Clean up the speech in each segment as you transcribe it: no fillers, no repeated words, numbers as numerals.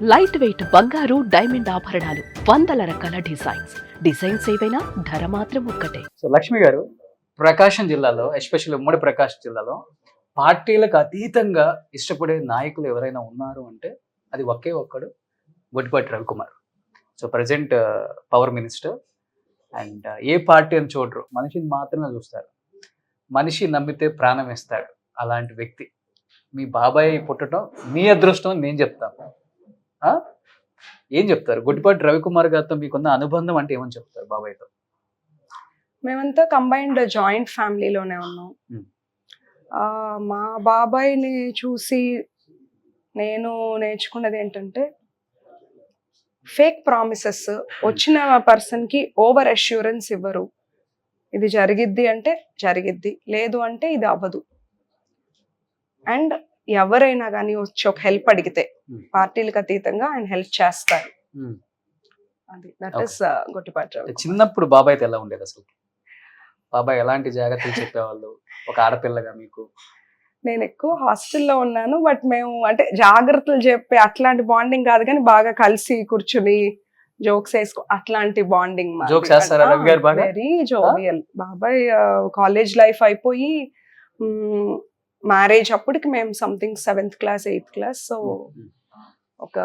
Light weight బంగారు diamond ఆభరణాలు, వందల రకాల డిజైన్స్ ఏవైనా ధర మాత్రం ఒక్కటే. సో లక్ష్మి గారు, ప్రకాశం జిల్లాలో ఎస్పెషల్లీ ఉమ్మడి ప్రకాశం జిల్లాలో పార్టీలకు అతీతంగా ఇష్టపడే నాయకులు ఎవరైనా ఉన్నారు అంటే అది ఒకే ఒక్కడు, Goddipati Ravikumar. So present power minister. And ఏ పార్టీ అని చూడరు, మనిషిని మాత్రమే చూస్తారు. మనిషి నమ్మితే ప్రాణం ఇస్తాడు. అలాంటి వ్యక్తి మీ బాబాయ్ పుట్టడం మీ అదృష్టం అని నేను చెప్తాను. ఏం చెప్తారు గొడ్డిపాటి రవికుమార్ గారితో మీకున్న అనుబంధం అంటే ఏమని చెప్తారు బాబాయ్తో? మేమంతా కంబైన్డ్ జాయింట్ ఫ్యామిలీలోనే ఉన్నాం. మా బాబాయ్ని చూసి నేను నేర్చుకున్నది ఏంటంటే, ఫేక్ ప్రామిసెస్ వచ్చిన పర్సన్కి ఓవర్ అష్యూరెన్స్ ఇవ్వరు. ఇది జరిగిద్ది అంటే జరిగిద్ది, లేదు అంటే ఇది అవ్వదు. అండ్ ఎవరైనా కానీ వచ్చి ఒక హెల్ప్ అడిగితే పార్టీలకు అతీతంగా ఆయన హెల్ప్ చేస్తారు. అది దట్ ఈస్ గొడ్డిపాటి రవి. చిన్నప్పుడు బాబాయ్తో ఎలా ఉండేది అసలు? బాబాయ్ ఎలాంటి జాగ్రత్తలు చెప్పేవాళ్ళు ఒక ఆడపిల్లగా మీకు? నేను ఎక్కువ హాస్టల్లో ఉన్నాను, బట్ మేము అంటే జాగ్రత్తలు చెప్పే అట్లాంటి బాండింగ్ కాదు, కానీ బాగా కలిసి కూర్చుని జోక్స్ వేసుకో అట్లాంటి బాండింగ్. Very jovial. బాబాయ్ కాలేజ్ లైఫ్ అయిపోయి మ్యారేజ్ అప్పటికి మేము something 7th class 8th class. So ఒక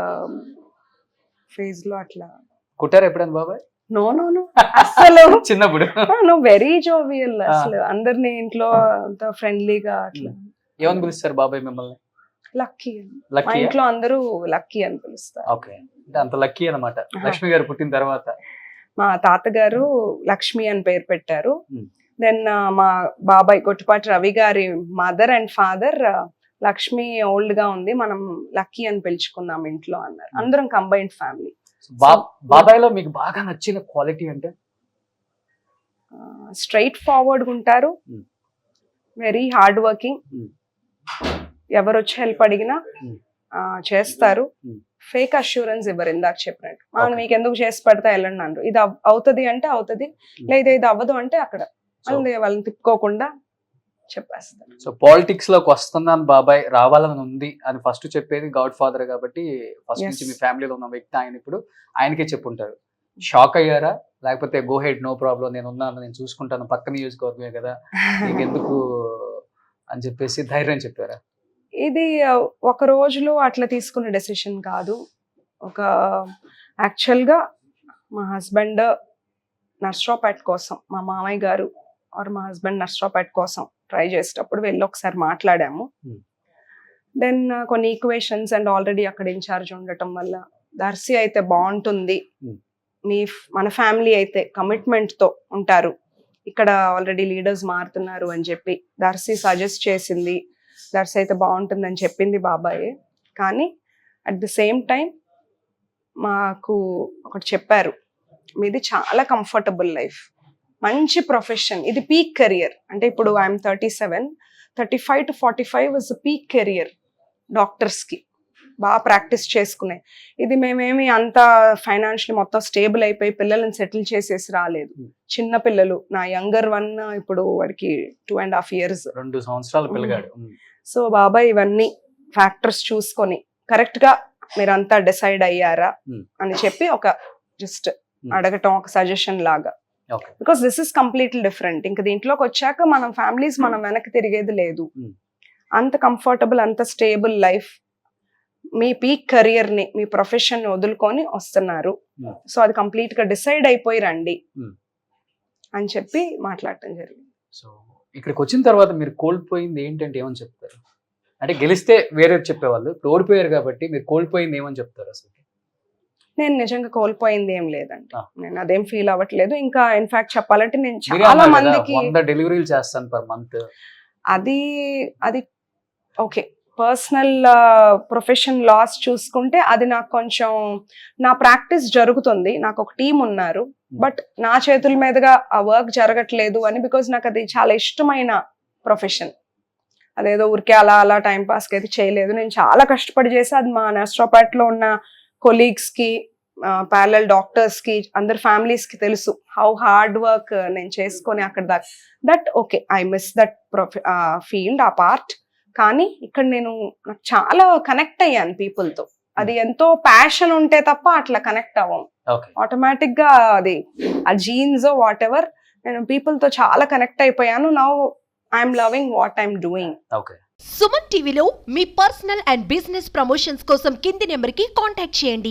ఫేజ్ లో అట్లా కుట్టారు ఎప్పుడైనా బాబాయ్? నో అసలు చిన్నప్పుడు వెరీ జోవియల్. అసలు అందరినీ ఇంట్లో అంత ఫ్రెండ్లీగా అట్లా. ఏమని పిలుస్తారు బాబాయ్ మిమ్మల్ని? లక్కీ. మా ఇంట్లో అందరూ లక్కీ అని పిలుస్తారు. ఓకే, అంటే అంత లక్కీ అన్నమాట. లక్ష్మి గారు పుట్టిన తర్వాత మా తాతగారు లక్ష్మి అని పేరు పెట్టారు. దెన్ మా బాబాయ్ గొట్టిపాటి రవి గారి mother and father Lakshmi old గా ఉంది, మనం లక్కీ అని పిలుచుకున్నాం ఇంట్లో అన్నారు. అందరం కంబైన్డ్ ఫ్యామిలీ. బాబాయ్ లో మీకు బాగా నచ్చిన క్వాలిటీ అంటే? స్ట్రైట్ ఫార్వర్డ్ ఉంటారు, వెరీ హార్డ్ వర్కింగ్. ఎవరు వచ్చి హెల్ప్ అడిగినా చేస్తారు. ఫేక్ అష్యూరెన్స్ ఇవ్వరు. ఇందాక చెప్పినట్టు మనం మీకు ఎందుకు చేసి పెడతా వెళ్ళండి అన్నారు. ఇది అవుతుంది అంటే అవుతుంది, లేదా ఇది అవ్వదు అంటే అక్కడ వాళ్ళని తిప్పుకోకుండా చెప్పేస్తారు. సో పాలిటిక్స్ లోకి వస్తున్నాను బాబాయ్, రావాలని ఉంది అని ఫస్ట్ చెప్పేది గాడ్ ఫాదర్ కాబట్టి ఫస్ట్ నుంచి మీ ఫ్యామిలీలో ఉన్న వ్యక్తి ఆయన. ఇప్పుడు ఆయనకే చెప్పుంటారు. షాక్ అయ్యారా? లేకపోతే గో హెడ్, నో ప్రాబ్లం, నేను ఉన్నాను, నేను చూసుకుంటాను, పక్క నియోజకవర్గమే కదా, నీకు ఎందుకు అని చెప్పేసి ధైర్యం చెప్పారా? ఇది ఒక రోజులో అట్లా తీసుకున్న డెసిషన్ కాదు. ఒక యాక్చువల్గా మా హస్బెండ్ నర్సరావుపేట కోసం, మా మామయ్య గారు ఆర్ మా హస్బెండ్ నర్సరావుపేట కోసం ట్రై చేసేటప్పుడు వెళ్ళి ఒకసారి మాట్లాడాము. దెన్ కొన్ని ఈక్వేషన్స్ అండ్ ఆల్రెడీ అక్కడ ఇన్ఛార్జ్ ఉండటం వల్ల దర్శి అయితే బాగుంటుంది, మన ఫ్యామిలీ అయితే కమిట్మెంట్తో ఉంటారు, ఇక్కడ ఆల్రెడీ లీడర్స్ మారుతున్నారు అని చెప్పి దర్శి సజెస్ట్ చేసింది. దర్శి అయితే బాగుంటుందని చెప్పింది బాబాయ్. కానీ అట్ ది సేమ్ టైం మాకు ఒకటి చెప్పారు, మీది చాలా కంఫర్టబుల్ లైఫ్, మంచి ప్రొఫెషన్, ఇది పీక్ కెరియర్. అంటే ఇప్పుడు I'm 37, 35 to 45 was peak career డాక్టర్స్కి, బాగా ప్రాక్టీస్ చేసుకునే. ఇది మేమేమి అంత ఫైనాన్షియల్ మొత్తం స్టేబుల్ అయిపోయి పిల్లల్ని సెటిల్ చేసేసి రాలేదు. చిన్న పిల్లలు, నా యంగర్ వన్ ఇప్పుడు వాడికి 2.5 years, 2 సంవత్సరాల పిల్లగాడు. సో బాబాయ్ ఇవన్నీ ఫ్యాక్టర్స్ చూసుకొని కరెక్ట్ గా మీరంతా డిసైడ్ అయ్యారా అని చెప్పి ఒక జస్ట్ అడగటం, ఒక సజెషన్ లాగా. Because this is completely different. ఇంకా దీంట్లోకి వచ్చాక మనం ఫ్యామిలీస్ మనం వెనక్కి తిరిగేది లేదు. అంత కంఫర్టబుల్, అంత స్టేబుల్ లైఫ్, మీ పీక్ కెరియర్ ని, మీ ప్రొఫెషన్ ని వదులుకొని వస్తున్నారు. సో అది కంప్లీట్ గా డిసైడ్ అయిపోయి రండి అని చెప్పి మాట్లాడటం జరిగింది. సో ఇక్కడికి వచ్చిన తర్వాత మీరు కోల్పోయింది ఏంటంటే ఏమని చెప్తారు? అంటే గెలిస్తే వేరే చెప్పేవాళ్ళు, ఇప్పుడు ఓడిపోయారు కాబట్టి మీరు కోల్పోయింది ఏమని చెప్తారు అసలు? నేను నిజంగా కోల్పోయింది ఏం లేదండి, నేను అదేం ఫీల్ అవ్వట్లేదు. ఇంకా ఇన్ఫాక్ట్ చెప్పాలంటే నేను చాలా మందికి డెలివరీలు చేస్తాను పర్ మంత్. అది ఓకే, పర్సనల్ ప్రొఫెషన్ లాస్ చూసుకుంటే అది నాకు కొంచెం, నా ప్రాక్టీస్ జరుగుతుంది, నాకు ఒక టీం ఉన్నారు, బట్ నా చేతుల మీదుగా ఆ వర్క్ జరగట్లేదు అని. బికాజ్ నాకు అది చాలా ఇష్టమైన ప్రొఫెషన్, అదేదో ఊరికే అలా టైం పాస్కి అయితే చేయలేదు. నేను చాలా కష్టపడి చేసి అది మా నర్సరావుపేటలో ఉన్న కొలీగ్స్కి, ప్యారలల్ డాక్టర్స్కి, అందరి ఫ్యామిలీస్కి తెలుసు హౌ హార్డ్ వర్క్ నేను చేసుకొని అక్కడ that okay, I miss that field, ఆ పార్ట్. కానీ ఇక్కడ నాకు చాలా కనెక్ట్ అయ్యాను పీపుల్తో. అది ఎంతో ప్యాషన్ ఉంటే తప్ప అట్లా కనెక్ట్ అవ్వం. ఓకే. ఆటోమేటిక్ గా అది ఆ జీన్స్ వాట్ ఎవర్, నేను పీపుల్ తో చాలా కనెక్ట్ అయిపోయాను. Now I'm loving what I'm doing. Okay. Suman టీవీలో మీ పర్సనల్ అండ్ బిజినెస్ ప్రమోషన్స్ కోసం కింది నెంబర్కి కాంటాక్ట్ చేయండి.